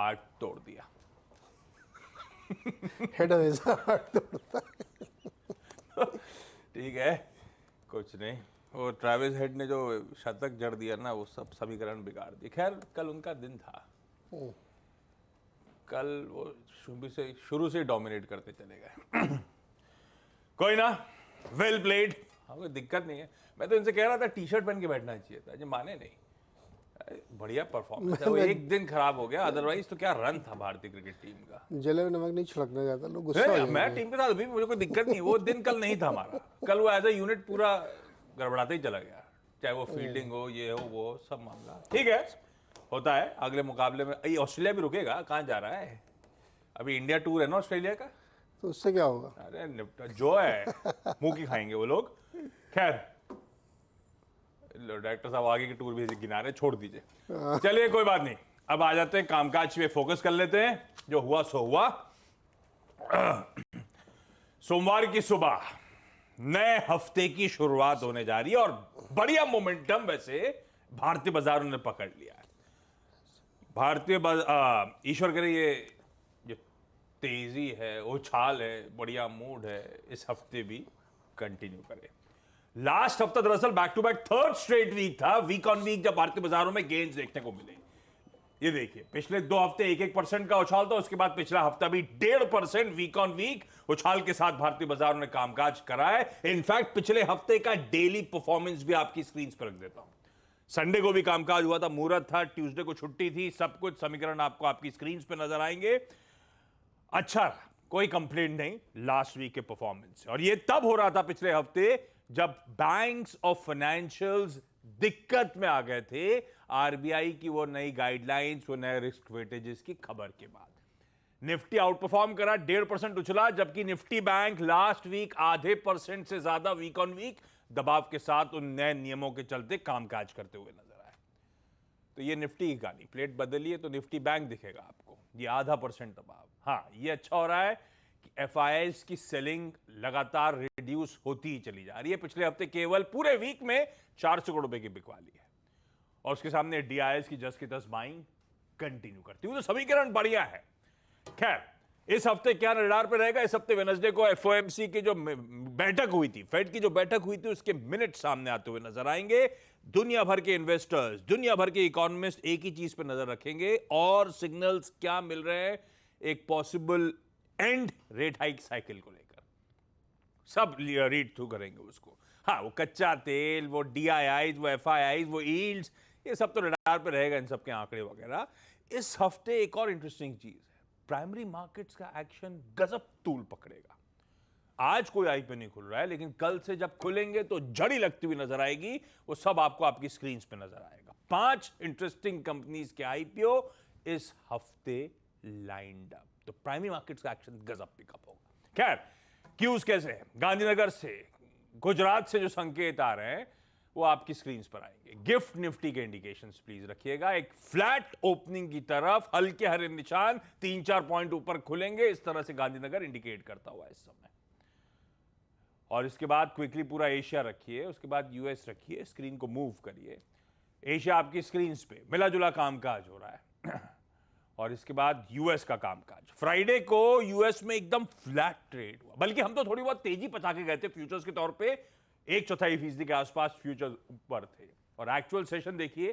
Heart तोड़ दिया। Head हमेशा हार्ट तोड़ता है। ठीक है, कुछ नहीं। वो ट्रेविस हेड ने जो शतक जड़ दिया ना, वो सब समीकरण बिगाड़ दिया। खैर, कल उनका दिन था। कल वो शुरू से डोमिनेट करते चले गए। कोई ना, वेल प्लेड। हाँ, कोई दिक्कत नहीं है। मैं तो इनसे कह रहा था टी शर्ट पहन के बैठना चाहिए था, जो माने नहीं। बढ़िया परफॉर्मेंस है। वो एक दिन खराब हो गया, अदरवाइज तो क्या रन था भारतीय क्रिकेट टीम का। जले में नमक नहीं छिड़कना चाहता, लोग गुस्सा हो नहीं, मैं जाएंगे। टीम के साथ अभी भी मुझे कोई दिक्कत नहीं। वो दिन कल नहीं था हमारा। कल वो एज ए यूनिट पूरा गड़बड़ाते ही चला गया, चाहे वो फील्डिंग हो, ये हो, वो सब मामला। ठीक है, होता है। अगले मुकाबले में ये ऑस्ट्रेलिया भी रुकेगा, कहाँ जा रहा है? अभी इंडिया टूर है ना ऑस्ट्रेलिया का। तो उससे क्या होगा? अरे निपटा जो है, मुंह की खाएंगे वो लोग। खैर, डायरेक्टर साहब आगे की टूर भी गिना रहे, छोड़ दीजिए। चलिए, कोई बात नहीं। अब आ जाते हैं कामकाज पे, फोकस कर लेते हैं। जो हुआ सो हुआ। सोमवार की सुबह नए हफ्ते की शुरुआत होने जा रही है और बढ़िया मोमेंटम वैसे भारतीय बाजारों ने पकड़ लिया है। ईश्वर करे ये जो तेजी है, उछाल है, बढ़िया मूड है, इस हफ्ते भी कंटिन्यू करे। लास्ट हफ्ता दरअसल back to back third straight week था, वीक ऑन वीक, जब भारतीय बाजारों में गेन्स देखने को मिले। ये देखिए, पिछले 2 हफ्ते 1-1% का उछाल था, उसके बाद पिछला हफ्ता भी 1.5% वीक ऑन वीक उछाल के साथ भारतीय बाजारों ने कामकाज करा है। इनफैक्ट पिछले हफ्ते का डेली परफॉर्मेंस भी आपकी स्क्रीन पर रख देता हूं। संडे को भी कामकाज हुआ था, मुहूर्त था, ट्यूसडे को छुट्टी थी, सब कुछ समीकरण आपको आपकी स्क्रीन पर नजर आएंगे। अच्छा, कोई कंप्लेंट नहीं लास्ट वीक के परफॉर्मेंस से। और ये तब हो रहा था पिछले हफ्ते जब बैंक्स और फाइनेंशियल्स दिक्कत में आ गए थे, आरबीआई की वो नई गाइडलाइंस, वो नए रिस्क वेटेजेस की खबर के बाद। निफ्टी आउट परफॉर्म करा, 1.5% उछला, जबकि निफ्टी बैंक लास्ट वीक आधे % से ज्यादा वीक ऑन वीक दबाव के साथ उन नए नियमों के चलते कामकाज करते हुए नजर आए। तो ये निफ्टी की कहानी, प्लेट बदलिए तो निफ्टी बैंक दिखेगा आपको। ये आधा % दबाव। हाँ, ये अच्छा हो रहा है कि एफआईआईज की सेलिंग लगातार रिड्यूस होती ही चली जा रही है। पिछले हफ्ते केवल पूरे वीक में 400 करोड़ रुपए की बिकवाली है, और उसके सामने डीआईएस की जस की तस बाइंग कंटिन्यू करती हुई, तो समीकरण बढ़िया है। खैर, इस हफ्ते क्या रडार पे रहेगा? इस हफ्ते वेडनेसडे को एफओएमसी की जो बैठक हुई थी, फेड की जो बैठक हुई थी, उसके मिनट सामने आते हुए नजर आएंगे। दुनिया भर के इन्वेस्टर्स, दुनिया भर के इकोनॉमिस्ट एक ही चीज पे नजर रखेंगे, और सिग्नल्स क्या मिल रहे हैं एक possible and rate hike cycle को लेकर। सब रीड थ्रू करेंगे उसको। हाँ, वो कच्चा तेल, वो डीआईआईज, वो एफआईआईज, वो यील्ड्स, ये सब तो रडार पे रहेगा, इन सब के आंकड़े वगैरह। इस हफ्ते एक और इंटरेस्टिंग चीज है, प्राइमरी मार्केट्स का एक्शन गजब तूल पकड़ेगा। आज कोई आईपीओ नहीं खुल रहा है, लेकिन कल से जब खुलेंगे तो जड़ी लगती हुई नजर आएगी। वो सब आपको आपकी स्क्रीन पे नजर आएगा। 5 इंटरेस्टिंग कंपनीज के आईपीओ इस हफ्ते लाइंड अप, तो प्राइमरी मार्केट्स का एक्शन गजब पिकअप होगा। खैर, क्यूज कैसे हैं? गांधीनगर से, गुजरात से जो संकेत आ रहे हैं वो आपकी स्क्रीन पर आएंगे। गिफ्ट निफ्टी के इंडिकेशंस प्लीज रखिएगा। एक फ्लैट ओपनिंग की तरफ हल्के हरे निशान 3-4 पॉइंट ऊपर खुलेंगे, इस तरह से गांधीनगर इंडिकेट करता हुआ इस समय। और इसके बाद क्विकली पूरा एशिया रखिए, उसके बाद यूएस रखिए, स्क्रीन को मूव करिए। एशिया आपकी स्क्रीन पे मिला जुला कामकाज हो रहा है। और इसके बाद यूएस का कामकाज। फ्राइडे को यूएस में एकदम फ्लैट ट्रेड हुआ, बल्कि हम तो थोड़ी बहुत तेजी पचा के गए थे फ्यूचर्स के तौर पे। 1/4% के आसपास फ्यूचर्स ऊपर थे, और एक्चुअल सेशन देखिए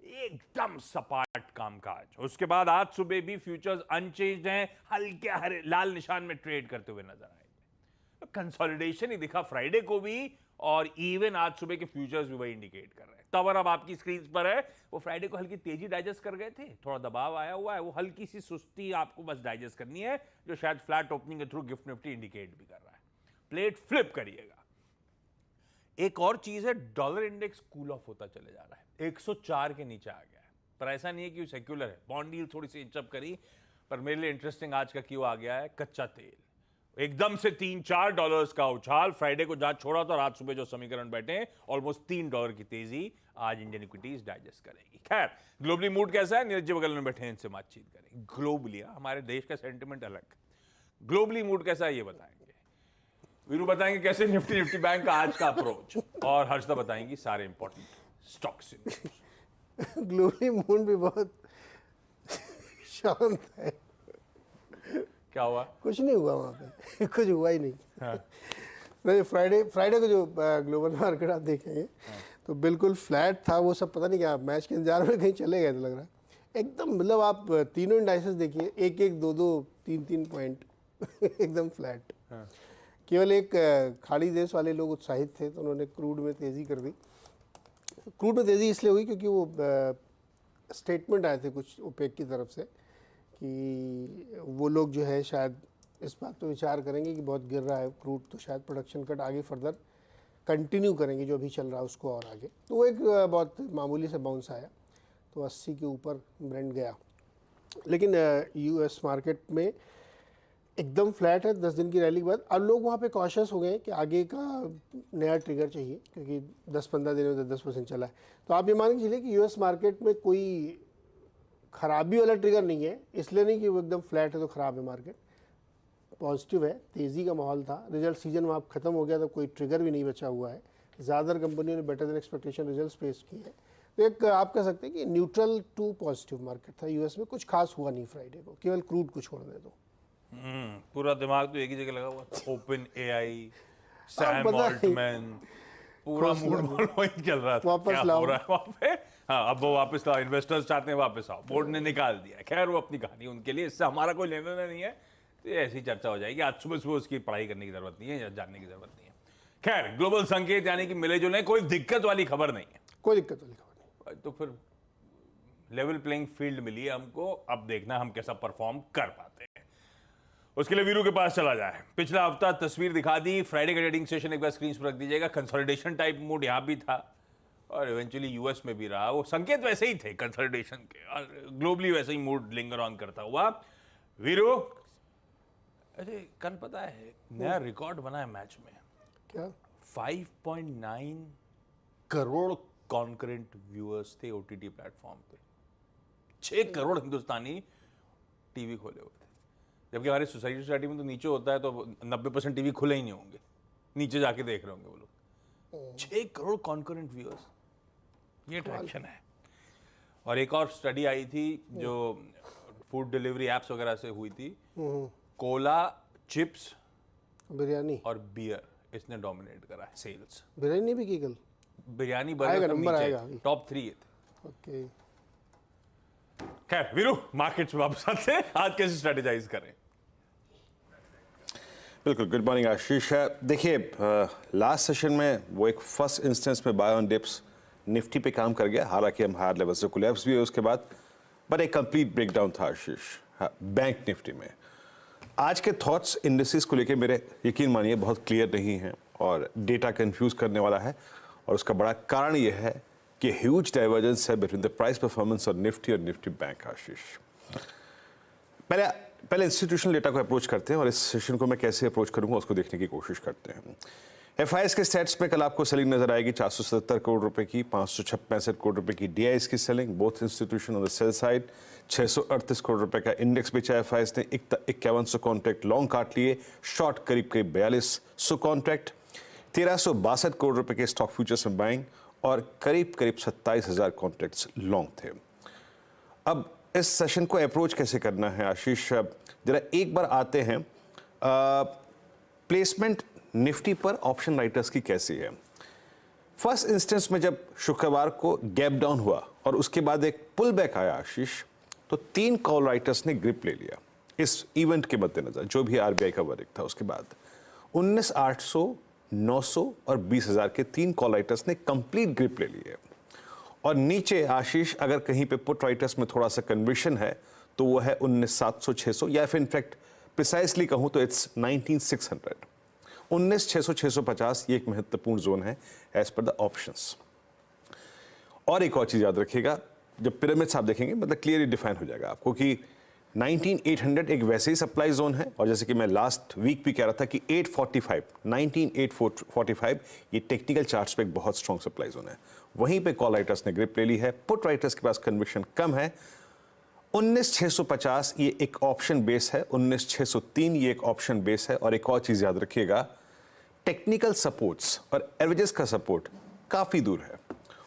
एकदम सपाट कामकाज। उसके बाद आज सुबह भी फ्यूचर्स अनचेंज्ड हैं, हल्के हरे लाल निशान में ट्रेड करते हुए नजर आएंगे। कंसोलिडेशन ही दिखा फ्राइडे को भी, और इवन आज सुबह के फ्यूचर्स भी वही इंडिकेट कर रहे हैं। तब अब आपकी स्क्रीन पर है, वो फ्राइडे को हल्की तेजी डाइजेस्ट कर गए थे, थोड़ा दबाव आया हुआ है, वो हल्की सी सुस्ती आपको बस डाइजेस्ट करनी है, जो शायद फ्लैट ओपनिंग के थ्रू गिफ्ट निफ्टी इंडिकेट भी कर रहा है। प्लेट फ्लिप करिएगा। एक और चीज है, डॉलर इंडेक्स कूल ऑफ होता चले जा रहा है, 104 के नीचे आ गया है। पर ऐसा नहीं है कि सेक्युलर है, बॉन्ड डील थोड़ी सी इंचअप करी, पर मेरे लिए इंटरेस्टिंग आज का क्यों आ गया है, कच्चा तेल एकदम से $3-4 का उछाल। फ्राइडे को जहां छोड़ा था और आज सुबह जो समीकरण बैठे हैं, ऑलमोस्ट $3 की तेजी आज इंडियन इक्विटीज डाइजेस्ट करेगी। खैर, ग्लोबली मूड कैसा है? नीरज जी बगल में बैठे हैं, इनसे बातचीत करेंगे। ग्लोबली हमारे देश का सेंटिमेंट अलग, ग्लोबली मूड कैसा है ये बताएंगे। वीरू बताएंगे कैसे निफ्टी बैंक का आज का अप्रोच, और हर्षदा बताएंगी सारे इंपॉर्टेंट स्टॉक्स। ग्लोबली मूड भी बहुत शांत है। क्या हुआ? कुछ नहीं हुआ वहाँ पे कुछ हुआ ही नहीं। हाँ। नहीं, फ्राइडे को जो ग्लोबल मार्केट आप देखेंगे तो बिल्कुल फ्लैट था वो सब। पता नहीं क्या मैच के इंतजार में कहीं चले गए थे लग रहा है एकदम। मतलब आप तीनों इंडाइसेस देखिए, एक एक दो दो तीन तीन पॉइंट एकदम फ्लैट। हाँ। केवल एक खाड़ी देश वाले लोग उत्साहित थे तो उन्होंने क्रूड में तेज़ी कर दी। क्रूड में तेज़ी इसलिए हुई क्योंकि वो स्टेटमेंट आए थे कुछ ओपेक की तरफ से कि वो लोग जो है शायद इस बात पर विचार करेंगे कि बहुत गिर रहा है क्रूड, तो शायद प्रोडक्शन कट आगे फर्दर कंटिन्यू करेंगे जो अभी चल रहा है उसको और आगे। तो वो एक बहुत मामूली से बाउंस आया, तो 80 के ऊपर ब्रेंट गया। लेकिन यूएस मार्केट में एकदम फ्लैट है 10 दिन की रैली के बाद। अब लोग वहाँ पे कॉशियस हो गए कि आगे का नया ट्रिगर चाहिए, क्योंकि 10-15 दिनों में 10% चला है। तो आप ये मान के चलिए कि यूएस मार्केट में कोई खराबी वाला ट्रिगर नहीं है। इसलिए नहीं कि वो एकदम फ्लैट है तो ख़राब है मार्केट, पॉजिटिव है, तेज़ी का माहौल था। रिजल्ट सीजन वहाँ ख़त्म हो गया तो कोई ट्रिगर भी नहीं बचा हुआ है। ज़्यादातर कंपनियों ने बेटर देन एक्सपेक्टेशन रिजल्ट पेश किए हैं। तो एक आप कह सकते हैं कि न्यूट्रल टू पॉजिटिव मार्केट था यूएस में। कुछ खास हुआ नहीं फ्राइडे को, केवल क्रूड को छोड़ने दो। पूरा दिमाग तो एक ही जगह लगा हुआ था। ओपन एआई, सैम पता नहीं। ऑल्टमैन, पूरा मूड वही चल रहा था। वापस क्या लाओ। हो रहा है वहाँ पे? हाँ, अब वो वापस लाओ, इन्वेस्टर्स चाहते हैं वापस आओ, बोर्ड ने निकाल दिया। खैर वो अपनी कहानी उनके लिए, इससे हमारा कोई लेना देना नहीं है। तो ये ऐसी चर्चा हो जाएगी। आज सुबह सुबह उसकी पढ़ाई करने की जरूरत नहीं है या जानने की जरूरत नहीं है। खैर, ग्लोबल संकेत यानी कि मिले जुले, कोई दिक्कत वाली खबर नहीं है। कोई दिक्कत वाली खबर नहीं। तो फिर लेवल प्लेइंग फील्ड मिली है हमको। अब देखना हम कैसा परफॉर्म कर पाते हैं। उसके लिए वीरू के पास चला जाए। पिछला हफ्ता तस्वीर दिखा दी। फ्राइडे का ट्रेडिंग सेशन एक बार स्क्रीन पर रख दीजिएगा। कंसोलिडेशन टाइप मूड यहां भी था और इवेंचुअली यूएस में भी रहा। वो संकेत वैसे ही थे कंसोलिडेशन के, और ग्लोबली वैसे ही मूड लिंगर ऑन करता हुआ। वीरू, अरे कल पता है नया रिकॉर्ड बना है मैच में। क्या? 5.9 करोड़ कॉन्करेंट व्यूअर्स थे ओटीटी प्लेटफॉर्म पे। 6 करोड़ हिंदुस्तानी टीवी खोले हुए थे। जबकि हमारे सोसाइटी में तो नीचे होता है तो 90% टीवी खुले ही नहीं होंगे, नीचे जाके देख रहे होंगे वो लोग। 6 करोड़ कॉन्करेंट व्यूअर्स, ये ट्रैक्शन है। और एक और स्टडी आई थी जो फूड डिलीवरी एप्स वगैरह से हुई थी। कोला, चिप्स, बिरयानी और बियर, इसने डोमिनेट करा है सेल्स। बिरयानी भी की कल। बिरयानी आएगा, बर्गर सब नंबर नीचे, आएगा अभी। टॉप 3 ये थे। ओके। खैर वीरू, मार्केट्स में वापस आते हैं। आज कैसे स्ट्रेटेजाइज करें? बिल्कुल, गुड मॉर्निंग आशीष। देखिए, लास्ट सेशन में वो एक फर्स्ट इंस्टेंस में बाय ऑन डिप्स निफ्टी पे काम कर गया। हालांकि हम हायर लेवल से कोलैप्स भी हुए उसके बाद, बट एक कंप्लीट ब्रेकडाउन था आशीष बैंक निफ्टी में। आज के थॉट्स इंडिसेस को लेके मेरे यकीन मानिए बहुत क्लियर नहीं हैं और डेटा कंफ्यूज करने वाला है। और उसका बड़ा कारण यह है कि ह्यूज डाइवर्जेंस है बिटवीन द प्राइस परफॉर्मेंस और निफ्टी बैंक आशीष। पहले इंस्टीट्यूशनल डेटा को अप्रोच करते हैं और इस सेशन को मैं कैसे अप्रोच करूंगा उसको देखने की कोशिश करते हैं। एफआईएस के स्टैट्स में कल आपको सेलिंग नजर आएगी 477 करोड़ रुपए की, 565 करोड़ रुपए की डीआईएस की selling, both institution on the sell side. 638 crore रुपए का इंडेक्स बेचा एफआईएस ने, 5100 कॉन्ट्रैक्ट लॉन्ग काट लिए, शॉर्ट करीब 4200 कॉन्ट्रैक्ट, 1362 करोड़ रुपए के स्टॉक फ्यूचर्स में बाइंग और करीब 27,000 कॉन्ट्रैक्ट्स लॉन्ग थे। अब इस सेशन को अप्रोच कैसे करना है आशीष, जरा एक बार आते हैं प्लेसमेंट निफ्टी पर ऑप्शन राइटर्स की कैसी है। फर्स्ट इंस्टेंस में जब शुक्रवार को गैप डाउन हुआ और उसके बाद एक पुल बैक आया आशीष, तो 3 कॉल राइटर्स ने ग्रिप ले लिया इस इवेंट के मद्देनजर, जो भी आरबीआई का वर्डिक्ट था। उसके बाद 19,800, 900 और 20,000 के 3 कॉल राइटर्स ने कंप्लीट ग्रिप ले लिए। और नीचे आशीष अगर कहीं पे पुट राइटर्स में थोड़ा सा कन्विशन है तो वो है 19,700, 600 या फिर इनफैक्ट प्रिसाइसली कहूं तो इट्स 19,600। 19,600, 650 ये एक महत्वपूर्ण जोन है एज पर द ऑप्शंस। और एक और चीज याद रखिएगा, जब पिरामिड्स आप देखेंगे मतलब क्लियरली डिफाइन हो जाएगा आपको कि 19,800 एक वैसे ही सप्लाई जोन है, और जैसे कि मैं लास्ट वीक भी कह रहा था कि 845, 19,845 ये टेक्निकल चार्ट्स पे एक बहुत स्ट्रॉन्ग सप्लाई जोन है। वहीं पे कॉल राइटर्स ने ग्रिप ले ली है, पुट राइटर्स के पास कन्विक्शन कम है। 19,650 ये एक ऑप्शन बेस है, 19,603 ये एक ऑप्शन बेस है। और एक और चीज याद रखिएगा, टेक्निकल सपोर्ट्स और एवरेजेस का सपोर्ट काफी दूर है।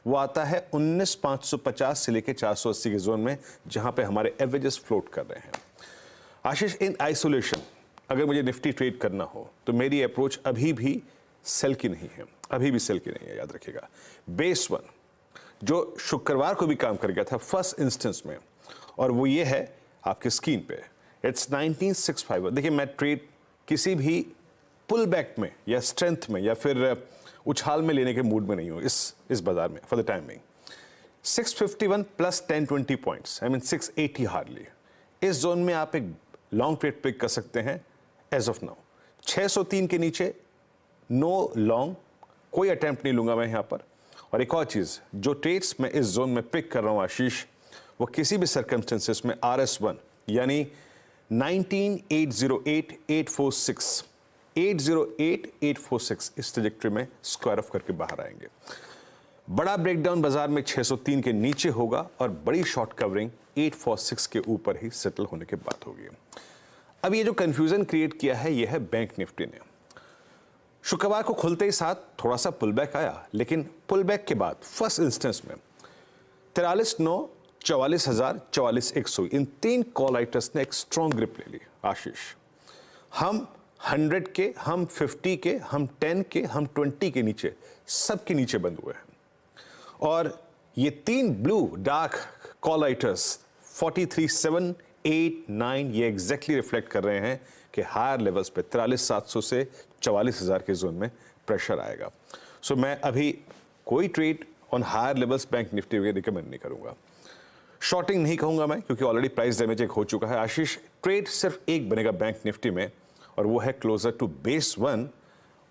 वो आता है 19,550 से लेकर 480 के जोन में, जहां पे हमारे एवरेजेस फ्लोट कर रहे हैं। आशीष, इन आइसोलेशन अगर मुझे निफ्टी ट्रेड करना हो तो मेरी अप्रोच अभी भी सेल की नहीं है, अभी भी सेल की नहीं है, याद रखिएगा। बेस वन जो शुक्रवार को भी काम कर गया था फर्स्ट इंस्टेंस में, और वो ये है आपके स्क्रीन पे, इट्स 19,651। देखिए, मैं ट्रेड किसी भी पुल बैक में या स्ट्रेंथ में या फिर उछाल में लेने के मूड में नहीं हूं इस बाजार में for the time being. 651 plus 10-20 points, I mean 680 hardly, इस जोन में आप एक लॉन्ग ट्रेड पिक कर सकते हैं एज ऑफ नाउ। 603 के नीचे नो लॉन्ग, कोई अटेम्प्ट नहीं लूंगा मैं यहां पर। और एक और चीज, जो ट्रेड्स मैं इस जोन में पिक कर रहा हूं आशीष, वो किसी भी सर्कमस्टेंसेस में RS1 यानी 19,808,846 808,846 इस ट्रैजेक्टरी में स्क्वायर ऑफ करके बाहर आएंगे। बड़ा ब्रेकडाउन बाजार में 603 के नीचे होगा और बड़ी शॉर्ट कवरिंग 846 के ऊपर ही सेटल होने के बाद होगी। अब ये जो कंफ्यूजन क्रिएट किया है, ये है बैंक निफ्टी ने। शुक्रवार को खुलते ही साथ थोड़ा सा पुलबैक आया, लेकिन पुलबैक के बाद फर्स्ट इंस्टेंस में 43,900, 44,000, 44,100 इन तीन कॉल राइटर्स ने एक स्ट्रॉन्ग ग्रिप ले ली। आशीष, हम 100 के, हम 50 के, हम 10 के, हम 20 के नीचे, सबके नीचे बंद हुए हैं। और ये तीन ब्लू डार्क कॉल राइटर्स 43,700, 8, 9 ये एग्जैक्टली रिफ्लेक्ट कर रहे हैं कि हायर लेवल्स पे 43,700 से 44,000 के जोन में प्रेशर आएगा। सो मैं अभी कोई trade on higher levels bank Nifty में रिकमेंड नहीं करूंगा। शॉर्टिंग नहीं कहूंगा मैं, क्योंकि ऑलरेडी प्राइस डैमेज एक हो चुका है। आशीष, ट्रेड सिर्फ एक बनेगा बैंक निफ्टी में, और वो है क्लोजर टू बेस वन,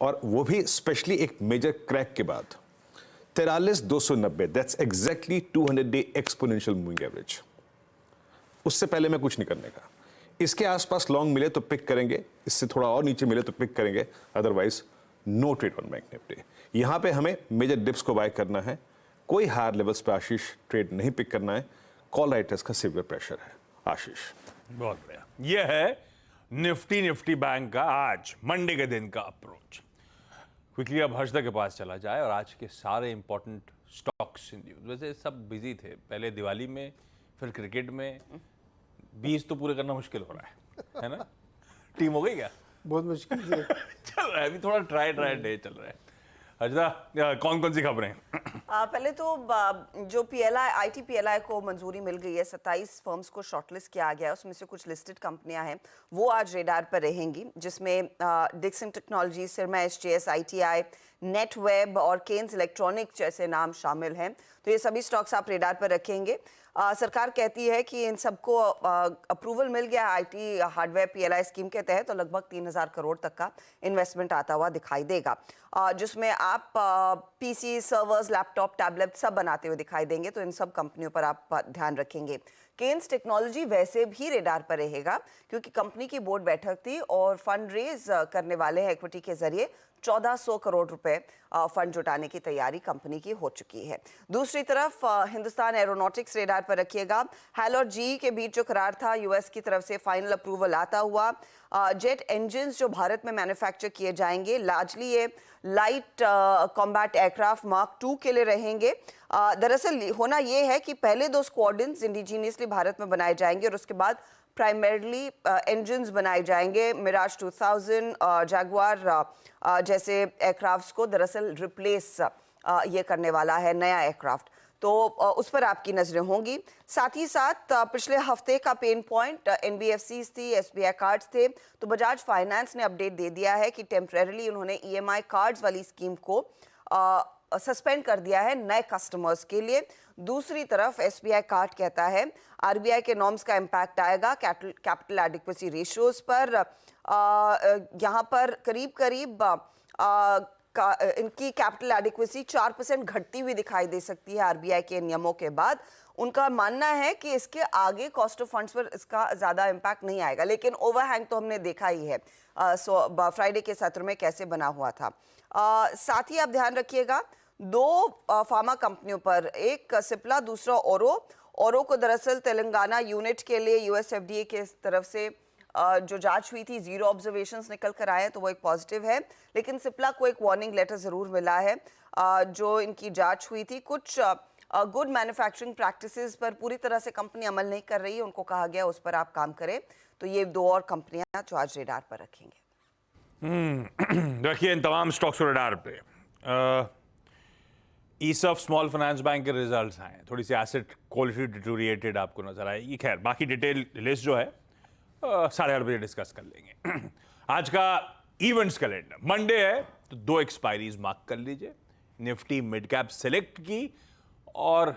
और वो भी स्पेशली एक मेजर क्रैक के बाद 43,290, that's exactly 200 day exponential moving average. उससे पहले मैं कुछ नहीं करने का। इसके आसपास लॉन्ग मिले तो पिक करेंगे, इससे थोड़ा और नीचे मिले तो पिक करेंगे, otherwise no trade on bank Nifty. यहां पे हमें मेजर डिप्स को बाय करना है, कोई हायर लेवल्स पे आशीष ट्रेड नहीं पिक करना है। कॉल राइटर्स का सिवियर प्रेशर है। आशीष, बहुत बढ़िया। यह है निफ्टी बैंक का आज मंडे के दिन का अप्रोच। क्विकली अब हर्षदा के पास चला जाए और आज के सारे इंपॉर्टेंट स्टॉक्स इन न्यूज। वैसे सब बिजी थे, पहले दिवाली में, फिर क्रिकेट में, 20 तो पूरे करना मुश्किल हो रहा है ना? टीम हो गई क्या? बहुत मुश्किल से चल रहा है अभी, थोड़ा ट्राई डे चल रहा है। हर्षदा, कौन कौन सी खबरें? पहले तो जो IT PLI को मंजूरी मिल गई है, 27 फर्म्स को शॉर्टलिस्ट किया गया है, उसमें से कुछ लिस्टेड कंपनियां हैं, वो आज रेडार पर रहेंगी, जिसमें Dixon technology, Syrma SGS, ITI, Netweb और केन्स इलेक्ट्रॉनिक जैसे नाम शामिल हैं। तो ये सभी स्टॉक्स आप रेडार पर रखेंगे। सरकार कहती है कि इन सबको अप्रूवल मिल गया IT हार्डवेयर PLI स्कीम के तहत, तो लगभग 3,000 करोड़ तक का इन्वेस्टमेंट आता हुआ दिखाई देगा, जिसमें आप PC, सर्वर्स, लैपटॉप, टैबलेट सब बनाते हुए दिखाई देंगे। तो इन सब कंपनियों पर आप ध्यान रखेंगे। केन्स टेक्नोलॉजी वैसे भी रेडार पर रहेगा, क्योंकि कंपनी की बोर्ड बैठक थी और फंड रेज करने वाले हैं इक्विटी के जरिए। 1,400 करोड़ रुपए फंड जुटाने की तैयारी कंपनी की हो चुकी है। दूसरी तरफ हिंदुस्तान एरोनॉटिक्स रेडार पर रखिएगा। हैल और GE के बीच जो करार था, US की तरफ से फाइनल अप्रूवल आता हुआ। जेट इंजन्स जो भारत में मैन्युफैक्चर किए जाएंगे, लार्जली ये light combat aircraft Mark II के लिए रहेंगे। दरअसल होना ये है कि पहले 2 स्क्वाड्रन्स इंडिजीनियसली भारत में बनाए जाएंगे और उसके बाद प्राइमरली इंजन्स बनाए जाएंगे। मिराज 2000, जैगुआर जैसे एयरक्राफ्ट्स को दरअसल रिप्लेस ये करने वाला है नया एयरक्राफ्ट, तो उस पर आपकी नजरें होंगी। साथ ही साथ पिछले हफ्ते का पेन पॉइंट NBFCs थी, SBI कार्ड्स थे, तो बजाज फाइनेंस ने अपडेट दे दिया है कि टेम्परेरली उन्होंने EMI कार्ड्स वाली स्कीम को सस्पेंड कर दिया है नए कस्टमर्स के लिए। दूसरी तरफ SBI कार्ड कहता है RBI के नॉर्म्स का इम्पैक्ट आएगा कैपिटल एडिक्वेसी रेशियोज पर। यहाँ पर करीब इनकी कैपिटल एडिक्वेसी 4% घटती हुई दिखाई दे सकती है RBI के नियमों के बाद। उनका मानना है कि इसके आगे कॉस्ट ऑफ फंड्स पर इसका ज़्यादा इम्पैक्ट नहीं आएगा, लेकिन ओवरहैंग तो हमने देखा ही है फ्राइडे के सत्र में कैसे बना हुआ था। साथ ही आप ध्यान रखिएगा 2 फार्मा कंपनियों पर, एक सिप्ला, दूसरा ओरो को दरअसल तेलंगाना यूनिट के लिए US FDA के तरफ से जो जांच हुई थी, 0 ऑब्जर्वेशंस निकल कर आए तो वो एक पॉजिटिव है, लेकिन सिप्ला को एक वार्निंग लेटर जरूर मिला है। जो इनकी जांच हुई थी, कुछ गुड मैन्युफैक्चरिंग प्रैक्टिसेस पर पूरी तरह से कंपनी अमल नहीं कर रही है, उनको कहा गया उस पर आप काम करें। तो ये 2 और कंपनियां जो आज रेडार पर रखेंगे। रखिए इन तमाम स्टॉक्स को रडार पे। ईसफ स्मॉल फाइनेंस बैंक के रिजल्ट्स आए, थोड़ी सी एसेट क्वालिटी डिटोरिएटेड आपको नजर आएगी। खैर, बाकी डिटेल लिस्ट जो है 8:30 बजे डिस्कस कर लेंगे। आज का इवेंट्स कैलेंडर, मंडे है तो 2 एक्सपायरीज मार्क कर लीजिए, निफ्टी मिड कैप सेलेक्ट की और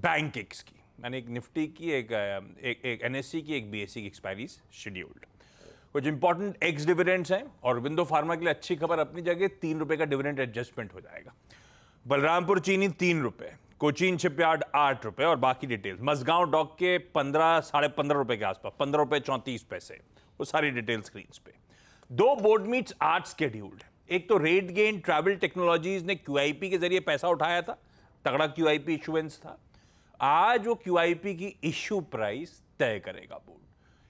बैंक एक्स की, यानी एक निफ्टी की, एक एनएससी की, एक बीएससी की एक्सपायरीज शेड्यूल्ड। कुछ इंपॉर्टेंट एक्स डिविडेंड्स हैं और विंडो फार्मा के लिए अच्छी खबर अपनी जगह, 3 रुपए का डिविडेंड एडजस्टमेंट हो जाएगा। बलरामपुर चीनी 3 रुपए, कोचीन शिपयार्ड 8 रुपए और बाकी डिटेल्स मसगांव डॉक के 15 साढ़े 15 रुपए के आसपास, 15 रुपए 34 पैसे, वो सारी डिटेल स्क्रीन पे। 2 बोर्ड मीट्स आज स्केड्यूल्ड। एक तो रेट गेन ट्रैवल टेक्नोलॉजीज ने क्यूआईपी के जरिए पैसा उठाया था, तगड़ा क्यूआईपी इशुएंस था। आज वो क्यूआईपी की इश्यू प्राइस तय करेगा बोर्ड।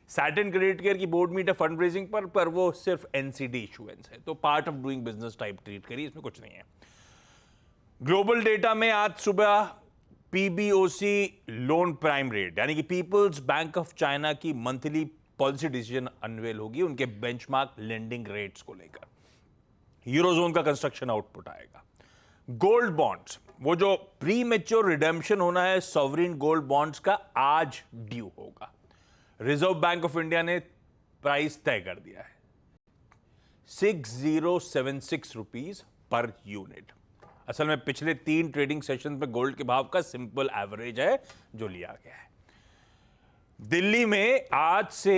सैटर्न क्रेडिट केयर की बोर्ड मीट है फंड रेजिंग पर वो सिर्फ एनसीडी इशुएंस है, तो part of doing business type treat करिए, इसमें कुछ नहीं है। ग्लोबल डेटा में आज सुबह पीबीओसी लोन प्राइम रेट, यानी कि पीपल्स बैंक ऑफ चाइना की मंथली पॉलिसी डिसीजन अनवेल होगी उनके बेंचमार्क लेंडिंग रेट्स को लेकर। यूरोजोन का कंस्ट्रक्शन आउटपुट आएगा। गोल्ड बॉन्ड्स, वो जो प्री मेच्योर रिडेम्पशन होना है सॉवरिन गोल्ड बॉन्ड्स का, आज ड्यू होगा। रिजर्व बैंक ऑफ इंडिया ने प्राइस तय कर दिया है 6076 रुपीज पर यूनिट। असल में पिछले 3 ट्रेडिंग सेशन में गोल्ड के भाव का सिंपल एवरेज है जो लिया गया है। दिल्ली में आज से,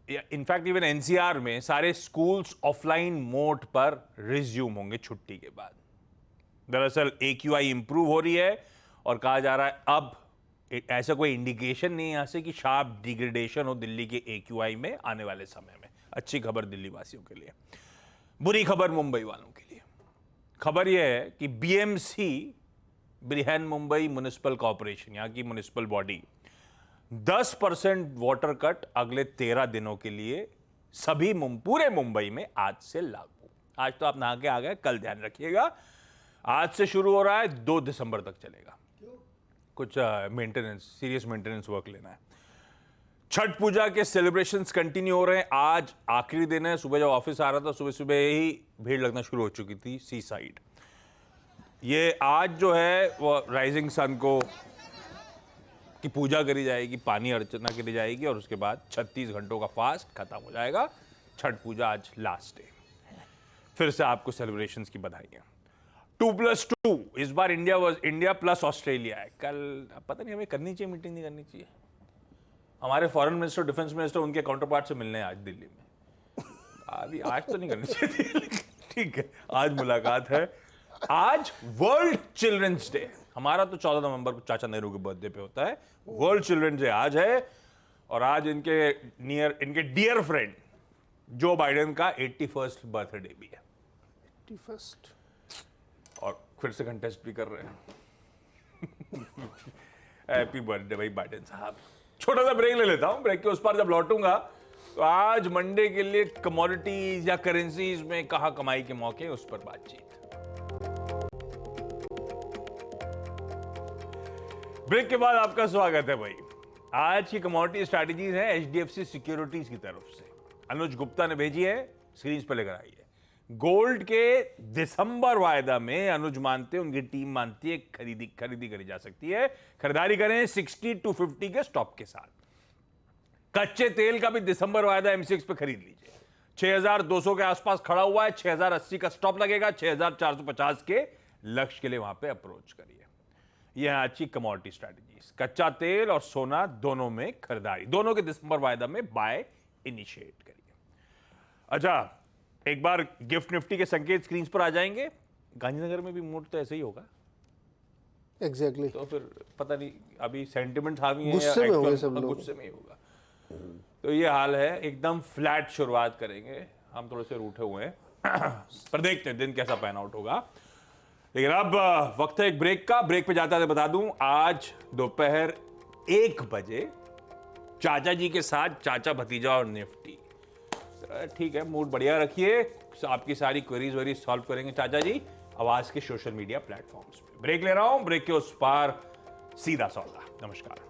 इनफैक्ट इवन एनसीआर में सारे स्कूल्स ऑफलाइन मोड पर रिज्यूम होंगे छुट्टी के बाद। दरअसल एक्यूआई इंप्रूव हो रही है और कहा जा रहा है अब ऐसा कोई इंडिकेशन नहीं है यहां से कि शार्प डिग्रेडेशन हो दिल्ली के एक्यूआई में आने वाले समय में। अच्छी खबर दिल्ली वासियों के लिए, बुरी खबर मुंबई वालों के लिए। खबर यह है कि BMC, Brihan Mumbai municipal corporation, यहां की म्युनिसिपल बॉडी, 10% वाटर कट अगले 13 दिनों के लिए सभी पूरे मुंबई में आज से लागू। आज तो आप नहा के आ गए, कल ध्यान रखिएगा। आज से शुरू हो रहा है, 2 दिसंबर तक चलेगा। कुछ मेंटेनेंस, सीरियस मेंटेनेंस वर्क लेना है। छठ पूजा के सेलिब्रेशंस कंटिन्यू हो रहे हैं। आज आखिरी दिन है। सुबह जब ऑफिस आ रहा था, सुबह सुबह ही भीड़ लगना शुरू हो चुकी थी सी साइड। ये आज जो है वो राइजिंग सन को की पूजा करी जाएगी, पानी अर्चना करी जाएगी और उसके बाद 36 घंटों का फास्ट खत्म हो जाएगा। छठ पूजा आज लास्ट डे। फिर से आपको सेलिब्रेशंस की बधाइयां। 2+2 इस बार इंडिया प्लस ऑस्ट्रेलिया है। कल पता नहीं हमें करनी चाहिए मीटिंग, नहीं करनी चाहिए। हमारे फॉरेन मिनिस्टर, डिफेंस मिनिस्टर उनके काउंटर पार्ट से मिलने आज दिल्ली में। अभी आज तो नहीं करनी चाहिए, ठीक है, आज मुलाकात है। आज वर्ल्ड चिल्ड्रंस डे। हमारा तो 14 नवंबर को चाचा नेहरू के बर्थडे पे होता है। वर्ल्ड चिल्ड्रंस डे आज है और आज इनके डियर फ्रेंड जो बाइडेन का 81st बर्थडे भी है। 81st और फिर से कंटेस्ट भी कर रहे हैं। हैप्पी बर्थडे भाई बाइडेन साहब। छोटा सा ब्रेक ले लेता हूं। ब्रेक के उस पार जब लौटूंगा तो आज मंडे के लिए कमोडिटीज या करेंसीज में कहां कमाई के मौके, उस पर बातचीत। ब्रेक के बाद आपका स्वागत है भाई। आज की कमोडिटी स्ट्रैटेजीज है एचडीएफसी सिक्योरिटीज की तरफ से, अनुज गुप्ता ने भेजी है, स्क्रीन पर लेकर आई है। गोल्ड के दिसंबर वायदा में अनुज मानते, उनकी टीम मानती है खरीदी करी जा सकती है। खरीदारी करें 60 to 50 के स्टॉप के साथ। कच्चे तेल का भी दिसंबर वायदा एमसीएक्स पे खरीद लीजिए। 6200 के आसपास खड़ा हुआ है, 6080 का स्टॉप लगेगा, 6450 के लक्ष्य के लिए वहां पे अप्रोच करिए। यह है आज की कमोडिटी स्ट्रैटेजीज। कच्चा तेल और सोना दोनों में खरीदारी, दोनों के दिसंबर वायदा में बाय इनिशिएट करिए। अच्छा, एक बार गिफ्ट निफ्टी के संकेत स्क्रीन पर आ जाएंगे। गांधीनगर में भी मूड तो ऐसे ही होगा एग्जैक्टली। तो फिर पता नहीं अभी सेंटिमेंट हावी है, गुस्से में होंगे सब लोग, गुस्से में ही होगा। तो ये हाल है, एकदम फ्लैट शुरुआत करेंगे। हम थोड़े से रूठे हुए हैं पर देखते हैं दिन कैसा पैन आउट होगा। लेकिन अब वक्त है एक ब्रेक का। ब्रेक पे जाता है बता दूं, आज दोपहर 1 बजे चाचा जी के साथ चाचा भतीजा और निफ्टी। ठीक है, मूड बढ़िया रखिए, आपकी सारी क्वेरीज वरीज सॉल्व करेंगे चाचा जी आवाज के सोशल मीडिया प्लेटफॉर्म्स पे। ब्रेक ले रहा हूं, ब्रेक के उस पार सीधा सौदा। नमस्कार।